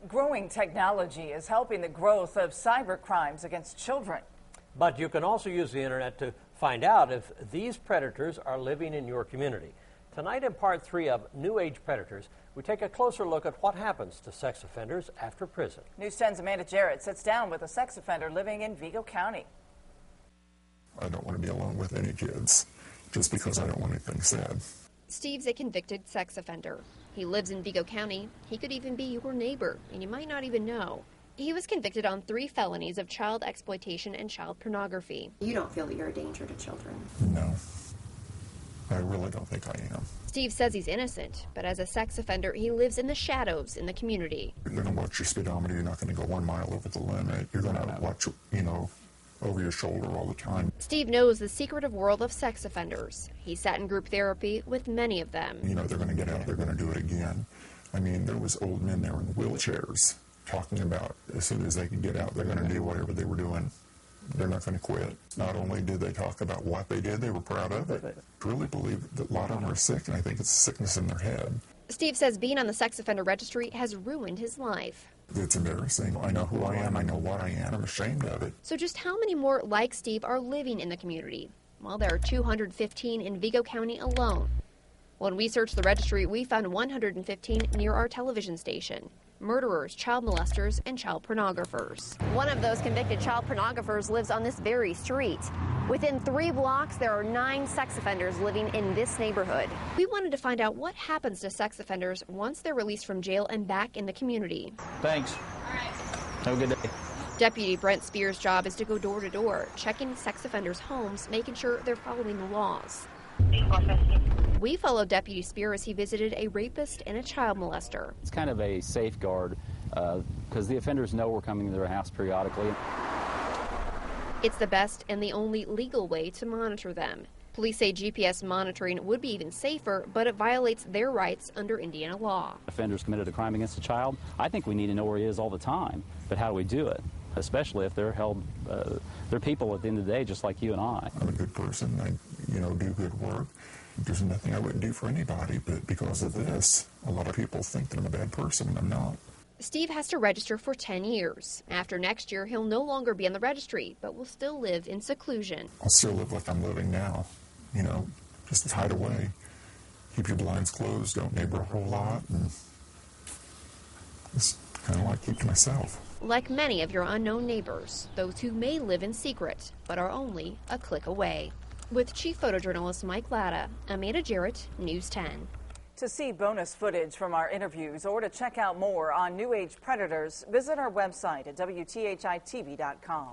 Growing technology is helping the growth of cyber crimes against children. But you can also use the internet to find out if these predators are living in your community. Tonight in part 3 of New Age Predators, we take a closer look at what happens to sex offenders after prison. News 10's Amanda Jarrett sits down with a sex offender living in Vigo County. I don't want to be alone with any kids just because I don't want anything said. Steve's a convicted sex offender. He lives in Vigo County. He could even be your neighbor, and you might not even know. He was convicted on 3 felonies of child exploitation and child pornography. You don't feel that you're a danger to children? No, I really don't think I am. Steve says he's innocent, but as a sex offender, he lives in the shadows in the community. You're going to watch your speedometer. You're not going to go 1 mile over the limit. You're going to watch, over your shoulder all the time. Steve knows the secretive world of sex offenders. He sat in group therapy with many of them. They're going to get out. They're going to do it again. I mean, there was old men there in wheelchairs talking about as soon as they could get out, they're going to do whatever they were doing. They're not going to quit. Not only did they talk about what they did, they were proud of it. I really believe that a lot of them are sick, and I think it's a sickness in their head. Steve says being on the sex offender registry has ruined his life. It's embarrassing. I know who I am. I know what I am. I'm ashamed of it. So just how many more like Steve are living in the community? Well, there are 215 in Vigo County alone. When we searched the registry, we found 115 near our television station. Murderers, child molesters, and child pornographers. One of those convicted child pornographers lives on this very street. Within 3 blocks, there are 9 sex offenders living in this neighborhood. We wanted to find out what happens to sex offenders once they're released from jail and back in the community. Thanks. All right. Have a good day. Deputy Brent Spears' job is to go door to door, checking sex offenders' homes, making sure they're following the laws. We followed Deputy Spear as he visited a rapist and a child molester. It's kind of a safeguard because the offenders know we're coming to their house periodically. It's the best and the only legal way to monitor them. Police say GPS monitoring would be even safer, but it violates their rights under Indiana law. Offenders committed a crime against a child, I think we need to know where he is all the time. But how do we do it? Especially if they're held, they're people at the end of the day, just like you and I. I'm a good person. I, do good work. There's nothing I wouldn't do for anybody, but because of this, a lot of people think that I'm a bad person, and I'm not. Steve has to register for 10 years. After next year, he'll no longer be on the registry, but will still live in seclusion. I'll still live like I'm living now, just hide away. Keep your blinds closed, don't neighbor a whole lot, and just kind of like keep to myself. Like many of your unknown neighbors, those who may live in secret, but are only a click away. With Chief Photojournalist Mike Latta, Amanda Jarrett, News 10. To see bonus footage from our interviews or to check out more on New Age Predators, visit our website at WTHI-TV.com.